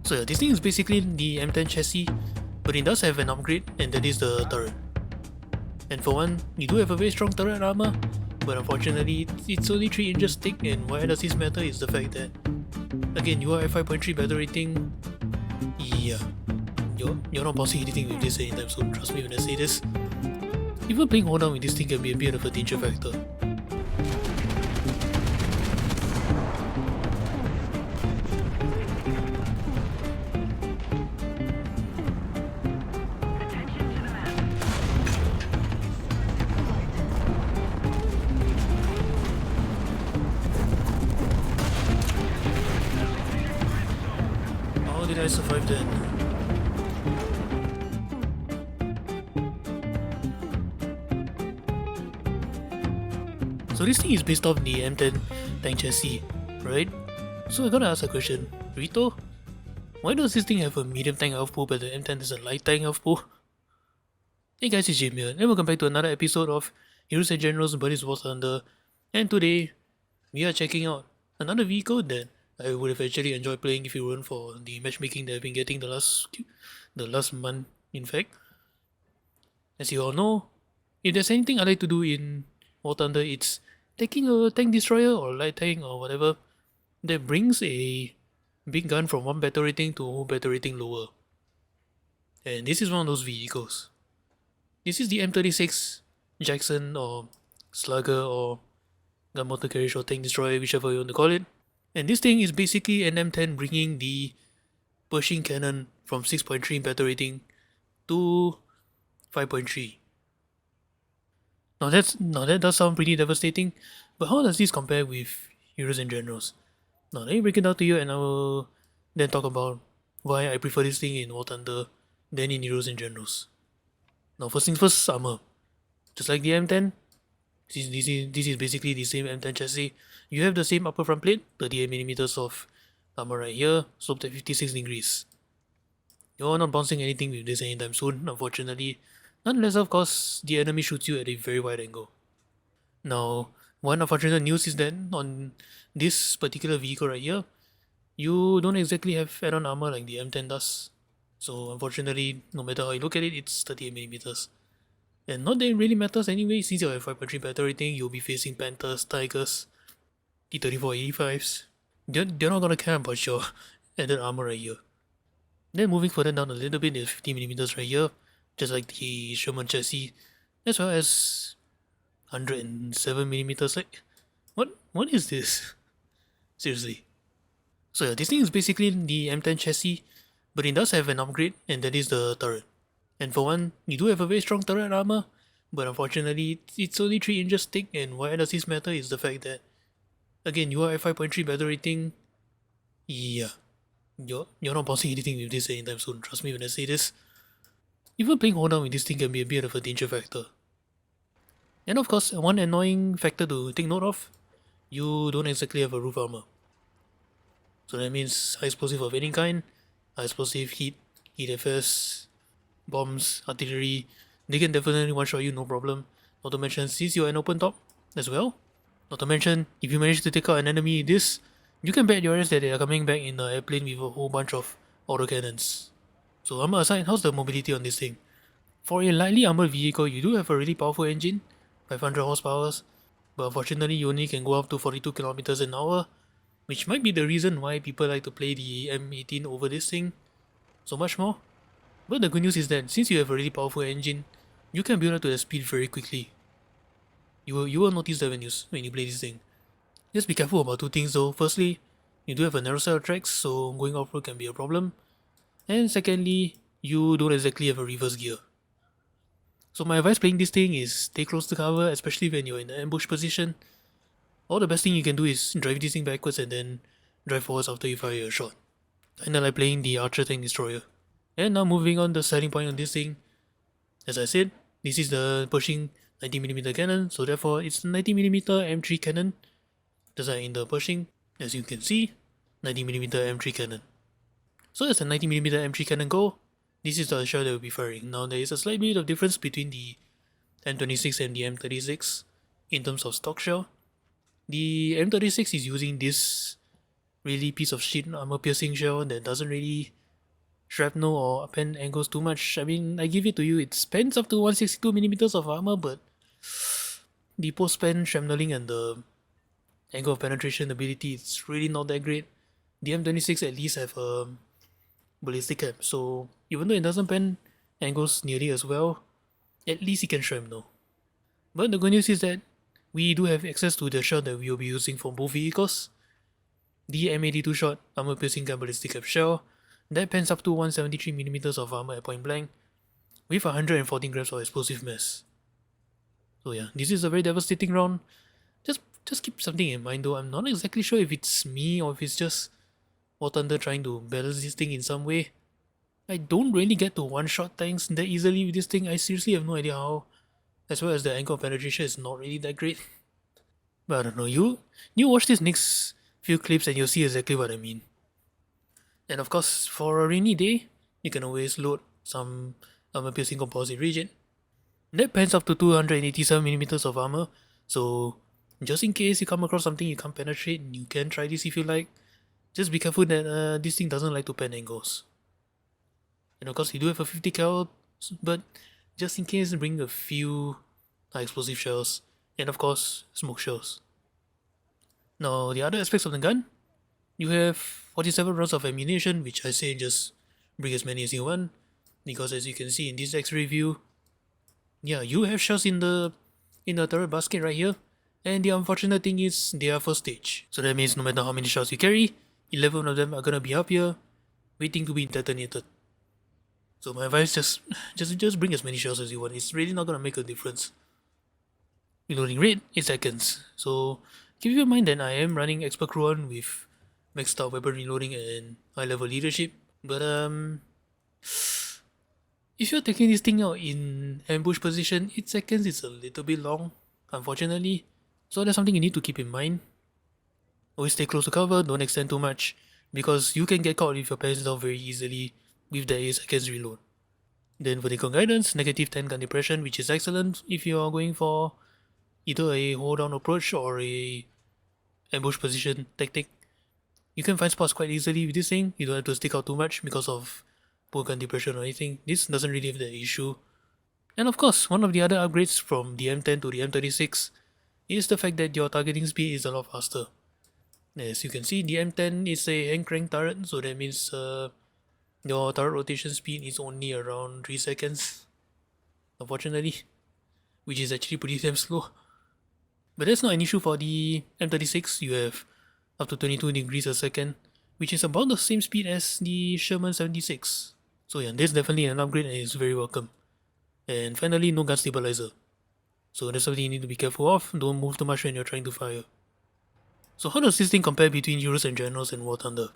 So yeah, this thing is basically the M10 chassis, but it does have an upgrade, and that is the turret. And for one, you do have a very strong turret armor, but unfortunately it's only 3 inches thick, and why does this matter is the fact that, again, you are at 5.3 battle rating. Yeah, you're not bouncing anything with this anytime soon, trust me when I say this. Even playing hold down with this thing can be a bit of a danger factor. How did I survive then? So this thing is based off the M10 tank chassis, right? So I gotta ask a question, Rito, why does this thing have a medium tank output but the M10 is a light tank output? Hey guys, it's Jim here, and welcome back to another episode of Heroes and Generals Buddies warthunder, and today we are checking out another vehicle that I would have actually enjoyed playing if it weren't for the matchmaking that I've been getting the last month, in fact. As you all know, if there's anything I like to do in War Thunder, it's taking a tank destroyer or light tank or whatever that brings a big gun from one battle rating to battle rating lower. And this is one of those vehicles. This is the M36 Jackson or Slugger or gun motor carriage or tank destroyer, whichever you want to call it. And this thing is basically an M10 bringing the Pershing cannon from 6.3 battle rating to 5.3. Now that does sound pretty devastating, but how does this compare with Heroes and Generals? Now let me break it down to you, and I will then talk about why I prefer this thing in War Thunder than in Heroes and Generals. Now first things first, armor. Just like the M10, this is basically the same M10 chassis. You have the same upper front plate, 38mm of armor right here, sloped at 56 degrees. You're not bouncing anything with this anytime soon, unfortunately, unless of course the enemy shoots you at a very wide angle. Now, one unfortunate news is that on this particular vehicle right here, you don't exactly have add-on armor like the M10 does. So unfortunately, no matter how you look at it, it's 38mm. And not that it really matters anyway, since you have 5.3 battle rating, you'll be facing Panthers, Tigers, T-34-85s. They're not gonna care about your added armor right here. Then moving further down a little bit is 50mm right here, just like the Sherman chassis, as well as 107mm. Like, what is this? Seriously. So yeah, this thing is basically the M10 chassis, but it does have an upgrade, and that is the turret. And for one, you do have a very strong turret armor, but unfortunately it's only 3 inches thick, and why does this matter is the fact that, again, you are at 5.3 battle rating. Yeah, you're not bouncing anything with this anytime soon, trust me when I say this. Even playing hold down with this thing can be a bit of a danger factor. And of course, one annoying factor to take note of, you don't exactly have a roof armor. So that means high explosive of any kind, high explosive, heat FS, bombs, artillery, they can definitely one-shot you no problem. Not to mention, since you're an open top as well, not to mention, if you manage to take out an enemy this, you can bet your ass that they are coming back in an airplane with a whole bunch of autocannons. So armor aside, how's the mobility on this thing? For a lightly armored vehicle, you do have a really powerful engine, 500 horsepower, but unfortunately you only can go up to 42 kilometers an hour, which might be the reason why people like to play the M18 over this thing so much more. But the good news is that since you have a really powerful engine, you can build up to the speed very quickly. You will notice that when you play this thing. Just be careful about two things though. Firstly, you do have a narrow set of tracks, so going off-road can be a problem. And secondly, you don't exactly have a reverse gear. So my advice playing this thing is stay close to cover, especially when you're in an ambush position. Or the best thing you can do is drive this thing backwards and then drive forwards after you fire a shot. Kinda like playing the Archer Tank Destroyer. And now moving on, the selling point on this thing. As I said, this is the Pershing 90mm cannon, so therefore it's the 90mm M3 cannon. Just like in the Pershing, as you can see, 90mm M3 cannon. So as the 90mm M3 cannon go, this is the shell that will be firing. Now there is a slight bit of difference between the M26 and the M36 in terms of stock shell. The M36 is using this really piece of shit armor piercing shell that doesn't really shrapnel or pen angles too much. I mean, I give it to you, it spans up to 162mm of armor, but the post-span shrapneling and the angle of penetration ability, it's really not that great. The M26 at least have a ballistic cap, so even though it doesn't pen angles nearly as well, at least it can shrapnel. But the good news is that we do have access to the shell that we will be using for both vehicles. The M82 shot armor piercing gun ballistic cap shell that pens up to 173mm of armor at point blank with 114 grams of explosive mass. So yeah, this is a very devastating round. Just keep something in mind though, I'm not exactly sure if it's me or if it's just Warthunder trying to balance this thing in some way. I don't really get to one-shot tanks that easily with this thing, I seriously have no idea how. As well as the angle of penetration is not really that great. But I don't know, you watch these next few clips and you'll see exactly what I mean. And of course, for a rainy day, you can always load some armor piercing composite rigid. That pans up to 287mm of armor, so just in case you come across something you can't penetrate, you can try this if you like. Just be careful that this thing doesn't like to pen angles. And of course, you do have a 50 cal, but just in case, bring a few high explosive shells, and of course, smoke shells. Now, the other aspects of the gun, you have 47 rounds of ammunition, which I say just bring as many as you want, because as you can see in this X-ray view, yeah, you have shells in the turret basket right here, and the unfortunate thing is they are first stage. So that means no matter how many shells you carry, 11 of them are gonna be up here, waiting to be detonated. So my advice, just bring as many shells as you want. It's really not gonna make a difference. Reloading rate 8 seconds. So keep in mind that I am running expert crew on with maxed out weapon reloading and high level leadership. But if you're taking this thing out in ambush position, 8 seconds is a little bit long, unfortunately. So that's something you need to keep in mind. Always stay close to cover, don't extend too much, because you can get caught with your pants down very easily with the 8 seconds reload. Then vertical guidance, negative 10 gun depression, which is excellent if you are going for either a hold down approach or a ambush position tactic. You can find spots quite easily with this thing, you don't have to stick out too much because of poor gun depression or anything. This doesn't really have that issue. And of course, one of the other upgrades from the M10 to the M36 is the fact that your targeting speed is a lot faster. As you can see, the M10 is a hand crank turret, so that means your turret rotation speed is only around 3 seconds, unfortunately, which is actually pretty damn slow. But that's not an issue for the M36. You have up to 22 degrees a second, which is about the same speed as the Sherman 76. So yeah, this is definitely an upgrade and it's very welcome. And finally, no gun stabilizer. So that's something you need to be careful of. Don't move too much when you're trying to fire. So how does this thing compare between Heroes and Generals and warthunder?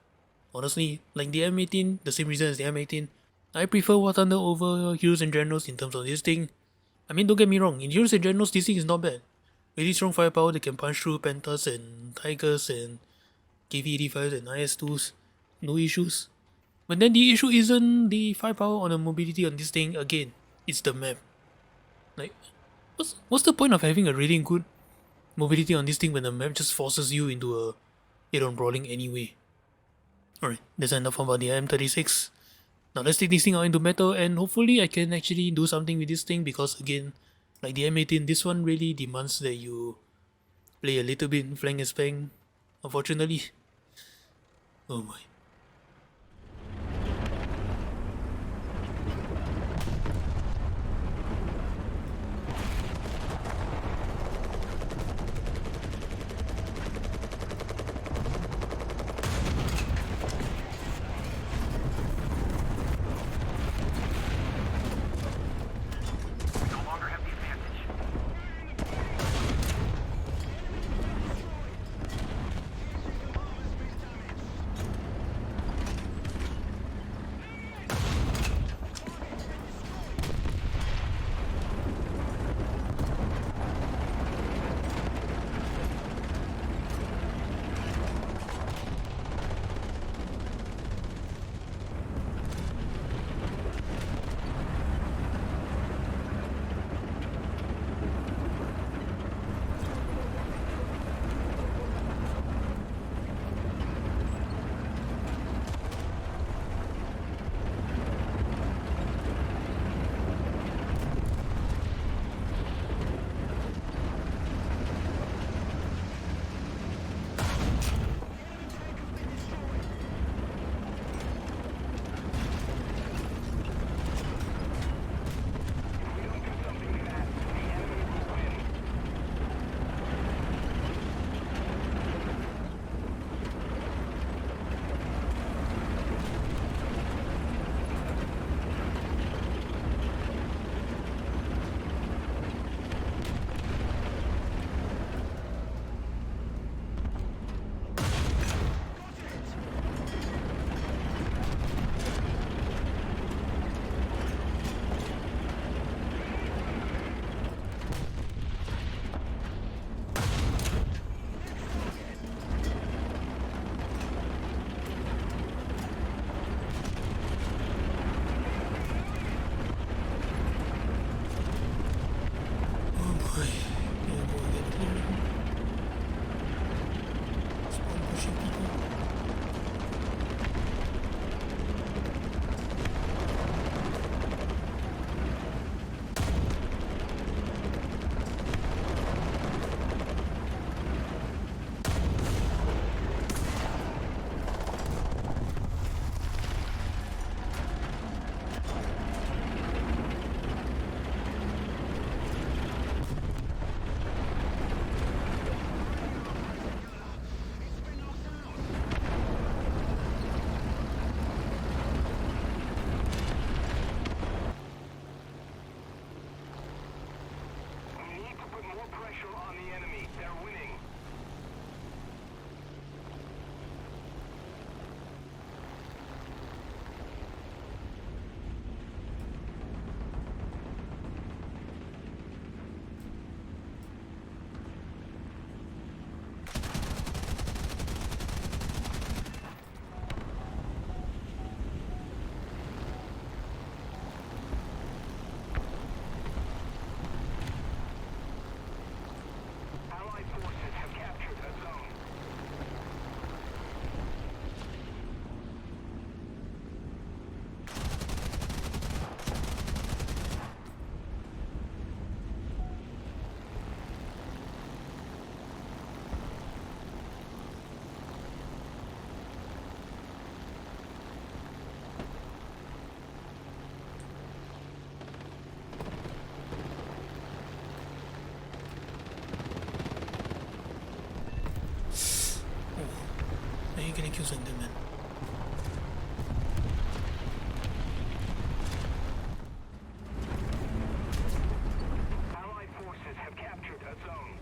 Honestly, like the M18, the same reason as the M18, I prefer warthunder over Heroes and Generals in terms of this thing. I mean, don't get me wrong, in Heroes and Generals this thing is not bad. Really strong firepower that can punch through Panthers and Tigers and KV-85s and IS-2s, no issues. But then the issue isn't the firepower or the mobility on this thing, again, it's the map. Like, what's the point of having a really good mobility on this thing when the map just forces you into a head-on brawling anyway? Alright, that's enough about the M36. Now let's take this thing out into metal and hopefully I can actually do something with this thing because again, like the M18, this one really demands that you play a little bit flank and spang, unfortunately. Oh my. like using them, man. Allied forces have captured a zone.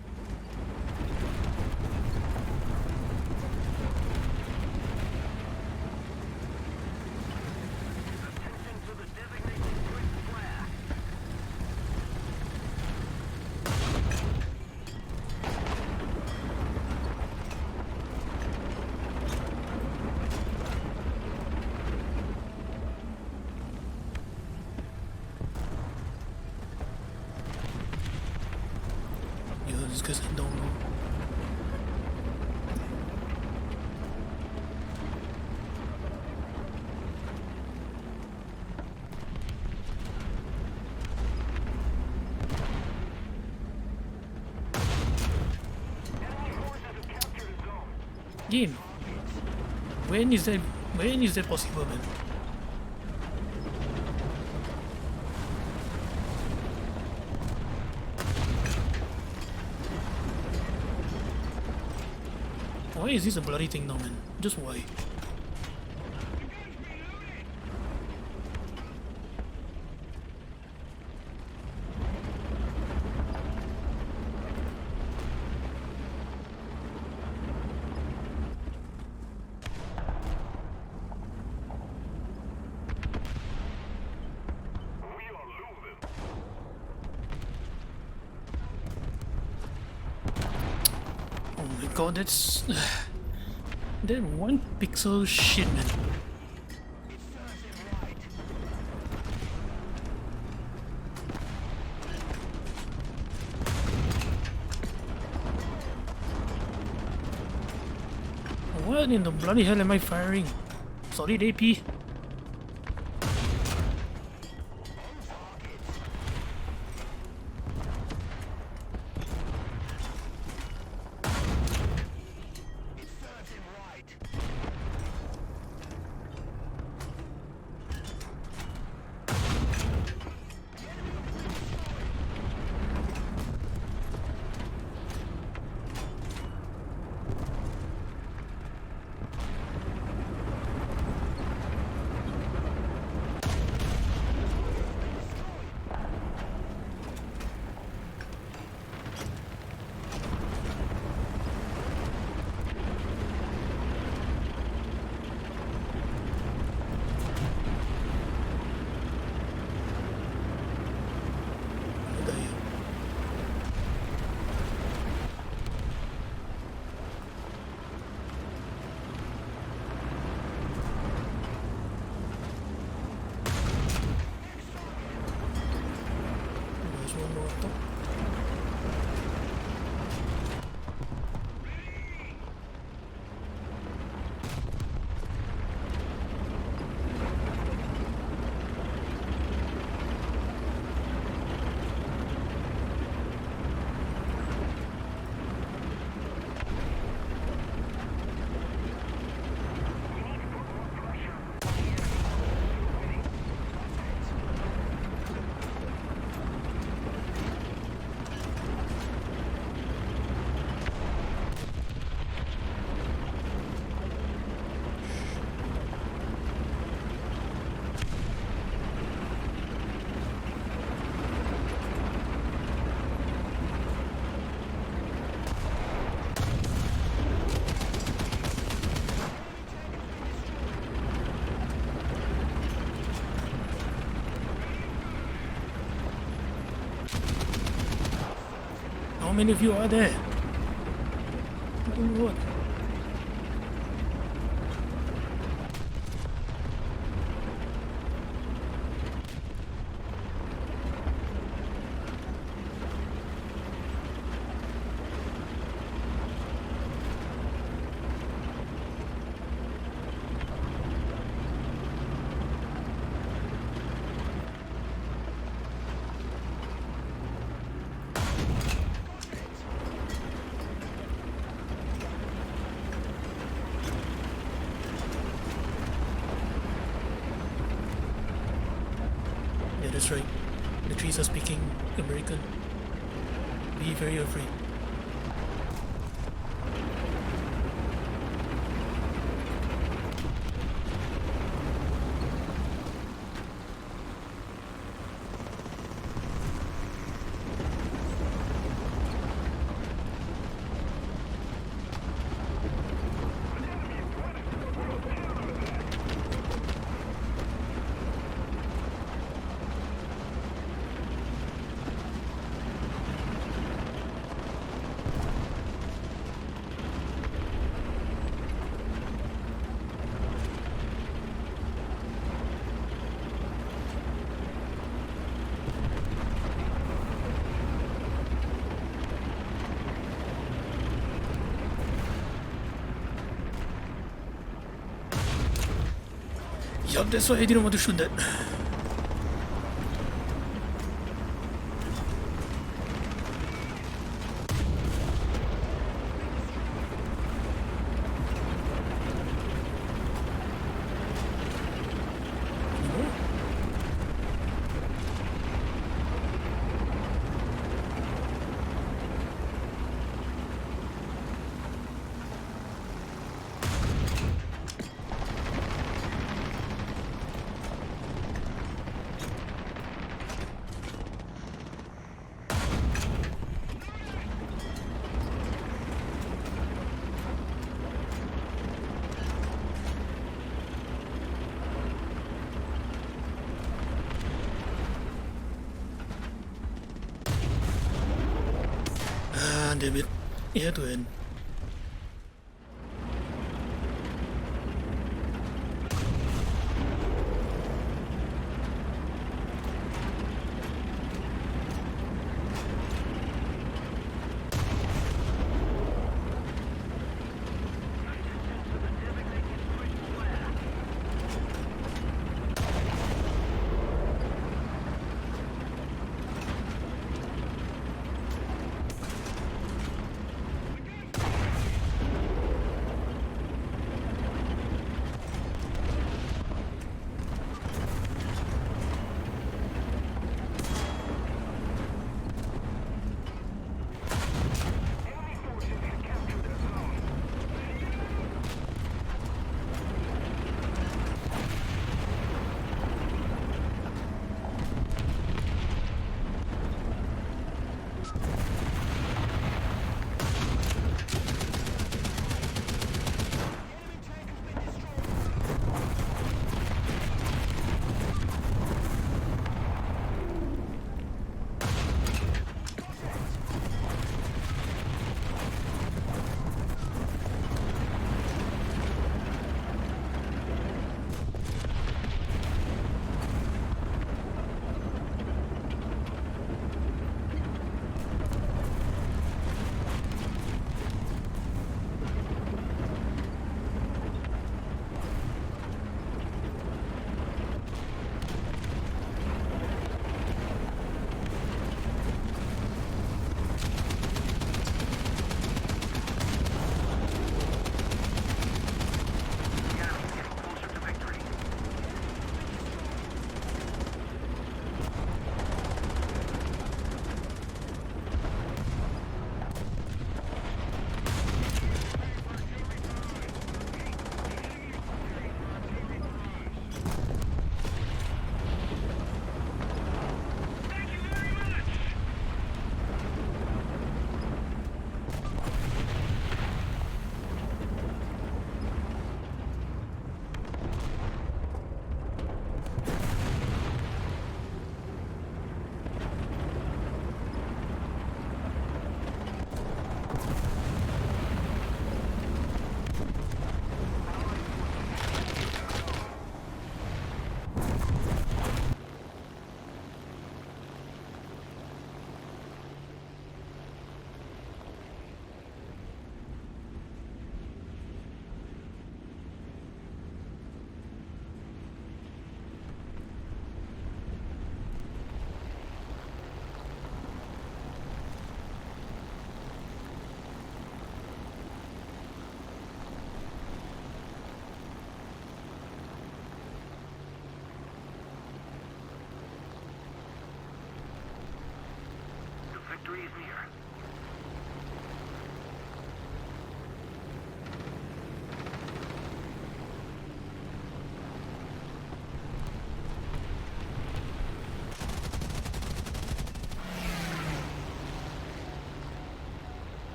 Attention to the designated point flare. Yo, this guy's down low. Enemy forces have captured a zone. Game. When is that possible, man? Why is this a bloody thing now, man? Just why? We are losing. Oh my god, that's... that one pixel shit, man. What in the bloody hell am I firing? Solid AP? What the hell? There's one more up top. How many of you are there? Oh, Lord. Yeah, that's right. The trees are speaking American. Be very afraid. Yup, that's why I didn't want to shoot that. Damn it. It had to end.